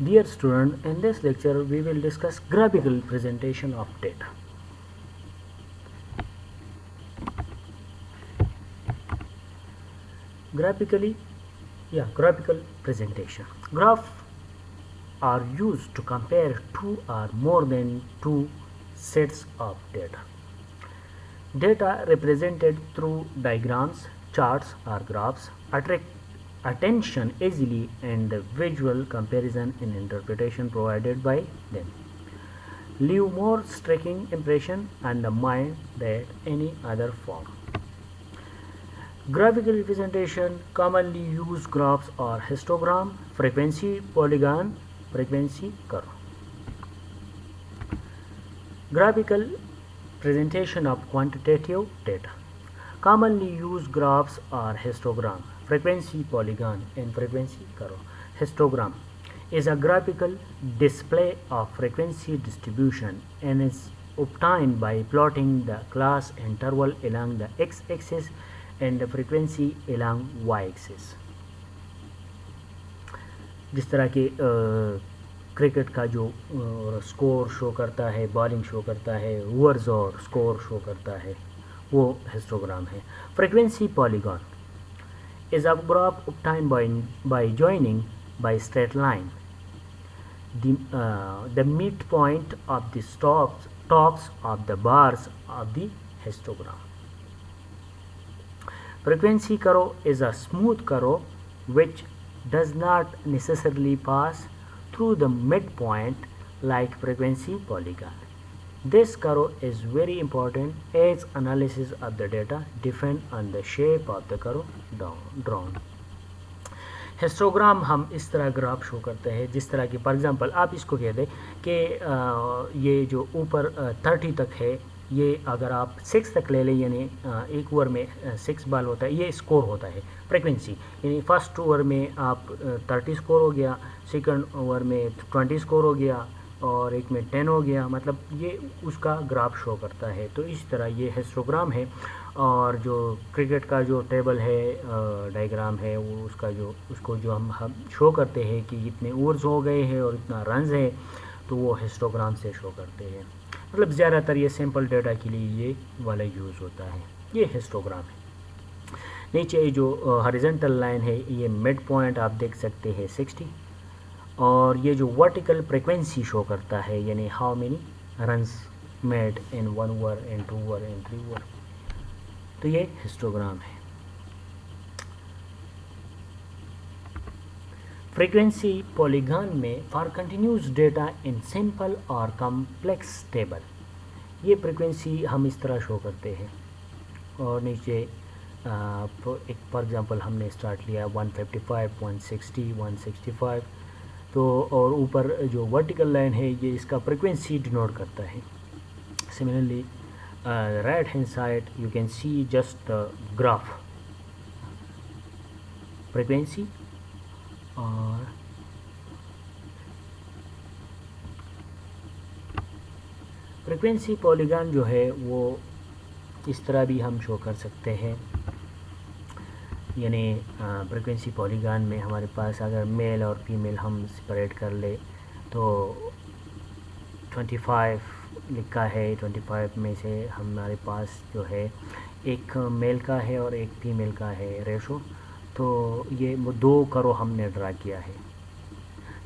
Dear student, in this lecture we will discuss graphical presentation of data. Graphical presentation. Graphs are used to compare two or more than two sets of data. Data represented through diagrams, charts, or graphs attract attention easily, and the visual comparison and interpretation provided by them leave more striking impression on the mind than any other form. Graphical representation commonly use graphs or histogram, frequency, polygon, frequency curve. Graphical presentation of quantitative data commonly use graphs or histogram, frequency, polygon, and frequency curve. Histogram is a graphical display of frequency distribution and is obtained by plotting the class interval along the x-axis and the frequency along y-axis. जिस तरह के cricket का जो score show करता है, bowling show करता है, overs और स्कोर शो करता है, वो हिस्टोग्राम है. Frequency polygon is a graph obtained by joining by straight line the midpoint of the tops of the bars of the histogram. Frequency curve is a smooth curve which does not necessarily pass through the midpoint like frequency polygon. This curve is very important as analysis of the data depend on the shape of the curve drawn. Histogram हम इस तरह graph show करते हैं जिस तरह की for example आप इसको कह दें कि ये जो ऊपर 30 तक है, ये अगर आप 6 तक ले लें, यानी एक ओवर में 6 बॉल होता है, ये स्कोर होता है फ्रीक्वेंसी, यानी फर्स्ट ओवर में आप 30 स्कोर हो गया, सेकंड ओवर में 20 स्कोर हो गया और एक में 10 हो गया, मतलब ये उसका ग्राफ शो करता है. तो इस तरह ये हिस्टोग्राम है. और जो क्रिकेट का जो टेबल है, डायग्राम है, वो उसको जो हम शो करते हैं कि इतने ओवर्स हो गए हैं और इतना रन्स है, तो वो हिस्टोग्राम से शो करते हैं. मतलब ज़्यादातर ये सैम्पल डेटा के लिए ये वाला यूज़ होता है. ये हिस्टोग्राम है. नीचे जो हॉरिजॉन्टल लाइन है, ये मिड पॉइंट आप देख सकते हैं 60, और ये जो वर्टिकल फ्रीक्वेंसी शो करता है, यानी how many runs made in 1 over and 2 over and 3 over, तो ये हिस्टोग्राम है. फ्रीक्वेंसी पॉलीगॉन में for continuous data in simple और कॉम्प्लेक्स टेबल, ये फ्रीक्वेंसी हम इस तरह शो करते हैं. और नीचे एक फॉर एग्जांपल हमने स्टार्ट लिया 155, 160, 165, तो और ऊपर जो वर्टिकल लाइन है ये इसका फ्रीक्वेंसी डिनोट करता है. Similarly right hand side you can see just the graph frequency और frequency polygon जो है वो इस तरह भी हम शो कर सकते हैं. यानी फ्रीक्वेंसी पॉलीगॉन में हमारे पास अगर मेल और फीमेल हम सेपरेट कर ले तो 25 लिखा है, 25 में से हमारे पास जो है एक मेल का है और एक फीमेल का है रेशो. तो ये दो करो हमने ड्रा किया है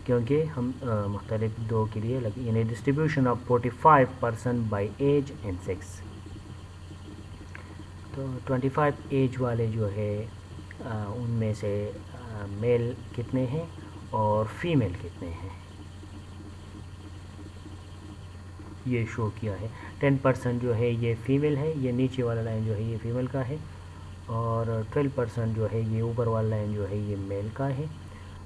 क्योंकि हम मुख्तलिफ दो के लिए लगे, यानी distribution of 45% by age and sex. तो 25 एज वाले जो है उनमें से मेल कितने हैं और फीमेल कितने हैं ये शो किया है. 10% जो है ये फीमेल है, ये नीचे वाला लाइन जो है ये फीमेल का है, और 12% जो है ये ऊपर वाला लाइन जो है ये मेल का है.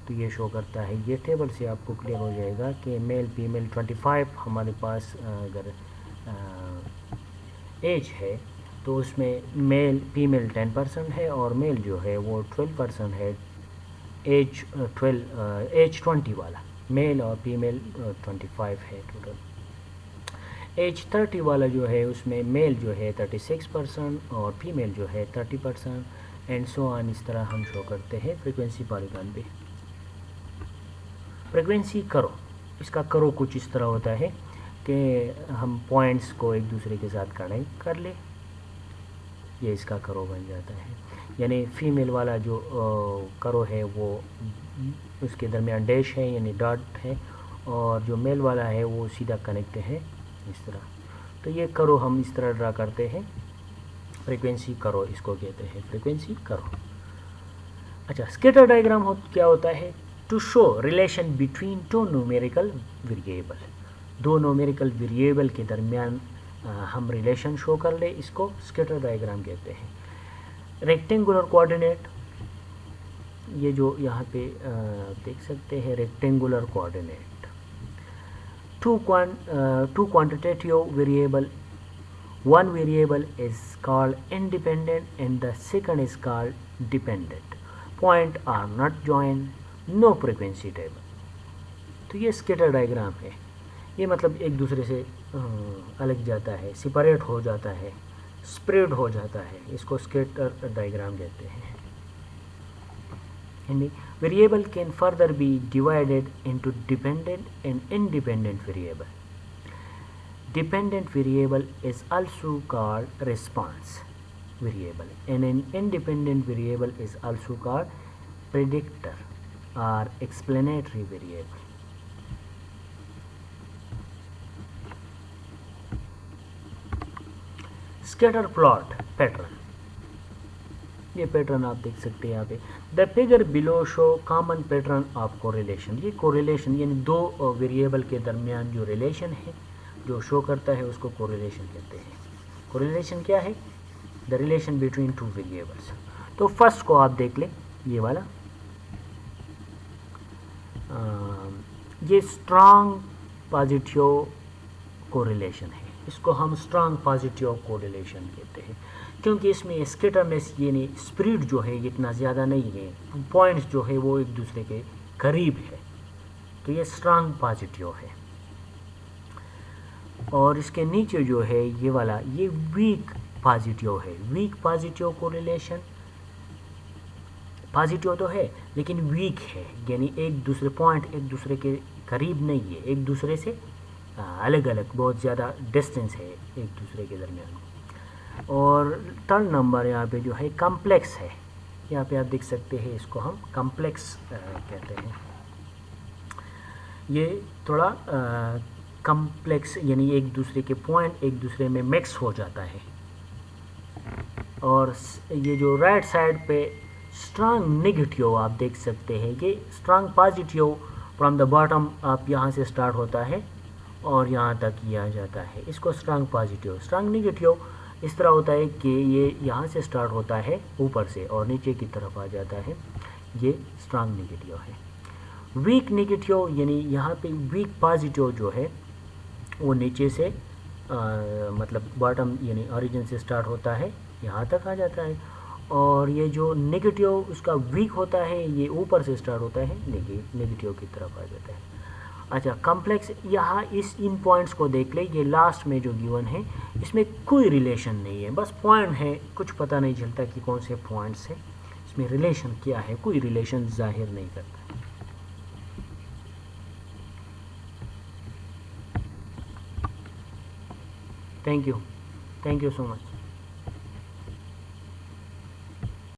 तो ये शो करता है, ये टेबल से आपको क्लियर हो जाएगा कि मेल फीमेल 25 हमारे पास अगर एज है तो उसमें मेल फीमेल 10% है और मेल जो है वो 12% है. एज 20 वाला मेल और फीमेल 25 है टोटल. एज 30 वाला जो है उसमें मेल जो है 36% और फीमेल जो है 30% एंड सो ऑन. इस तरह हम शो करते हैं फ्रीक्वेंसी पॉलीगॉन पे. फ्रीक्वेंसी करो, इसका करो कुछ इस तरह होता है कि हम पॉइंट्स को एक दूसरे के साथ कनेक्ट कर ले, ये इसका करो बन जाता है। यानी फीमेल वाला जो करो है वो उसके दरमियान डैश है यानी डॉट है, और जो मेल वाला है वो सीधा कनेक्ट है इस तरह। तो ये करो हम इस तरह ड्रा करते हैं, फ्रीक्वेंसी करो इसको कहते हैं, फ्रीक्वेंसी करो। अच्छा, स्कैटर डायग्राम क्या होता है? To show relation between two numerical variable, दो न्यूमेरिकल वेरिएबल के दरमियान हम रिलेशन शो कर ले, इसको स्कैटर डायग्राम कहते हैं। रेक्टेंगुलर कोऑर्डिनेट, ये जो यहाँ पे देख सकते हैं rectangular coordinate, two quantitative variable, one variable is called independent and the second is called dependent, point are not joined, no frequency table। तो ये स्कैटर डायग्राम है, ये मतलब एक दूसरे से अलग जाता है, सेपरेट हो जाता है, स्प्रेड हो जाता है, इसको स्कैटर डायग्राम कहते हैं। Variable can further be divided into dependent and independent variable. Dependent variable is also called response variable, and an independent variable is also called predictor or explanatory variable. Scatter plot pattern, ये pattern आप देख सकते हैं यहाँ पे। The figure below show common pattern of correlation, ये correlation यानी दो वेरिएबल के दरमियान जो रिलेशन है जो शो करता है उसको कोरिलेशन कहते हैं। कोरिलेशन क्या है? The relation between two variables. तो फर्स्ट को आप देख लें, ये वाला ये स्ट्रॉन्ग पॉजिटिव कोरिलेशन है, इसको हम स्ट्रॉन्ग पॉजिटिव कोरिलेशन कहते हैं, क्योंकि इसमें स्कैटरनेस यानी स्प्रेड जो है इतना ज़्यादा नहीं है, पॉइंट्स जो है वो एक दूसरे के करीब है, तो ये स्ट्रॉन्ग पॉजिटिव है। और इसके नीचे जो है ये वाला ये वीक पॉजिटिव है, वीक पॉजिटिव कोरिलेशन, पॉजिटिव तो है लेकिन वीक है, यानी एक दूसरे पॉइंट एक दूसरे के करीब नहीं है, एक दूसरे से अलग अलग बहुत ज़्यादा डिस्टेंस है एक दूसरे के दरमियान। और थर्ड नंबर यहाँ पे जो है कॉम्प्लेक्स है, यहाँ पे आप देख सकते हैं इसको हम कॉम्प्लेक्स कहते हैं। ये थोड़ा कॉम्प्लेक्स यानी एक दूसरे के पॉइंट एक दूसरे में मिक्स हो जाता है। और ये जो राइट साइड पे स्ट्रॉन्ग नेगेटिव आप देख सकते हैं, ये strong positive from the bottom आप यहाँ से स्टार्ट होता है और यहाँ तक ये आ जाता है, इसको स्ट्रॉन्ग पॉजिटिव। स्ट्रॉन्ग नेगेटिव इस तरह होता है कि ये यहाँ से स्टार्ट होता है ऊपर से और नीचे की तरफ आ जाता है, ये स्ट्रॉन्ग नेगेटिव है। वीक नेगेटिव यानी यहाँ पे वीक पॉजिटिव जो है वो नीचे से मतलब बॉटम यानी ओरिजिन से स्टार्ट होता है यहाँ तक आ जाता है, और ये जो नेगेटिव उसका वीक होता है ये ऊपर से स्टार्ट होता है नेगेटिव की तरफ आ जाता है। अच्छा, कॉम्प्लेक्स यहाँ इन पॉइंट्स को देख ले, ये लास्ट में जो गिवन है इसमें कोई रिलेशन नहीं है, बस पॉइंट है, कुछ पता नहीं चलता कि कौन से पॉइंट्स हैं, इसमें रिलेशन क्या है, कोई रिलेशन जाहिर नहीं करता। Thank you so much.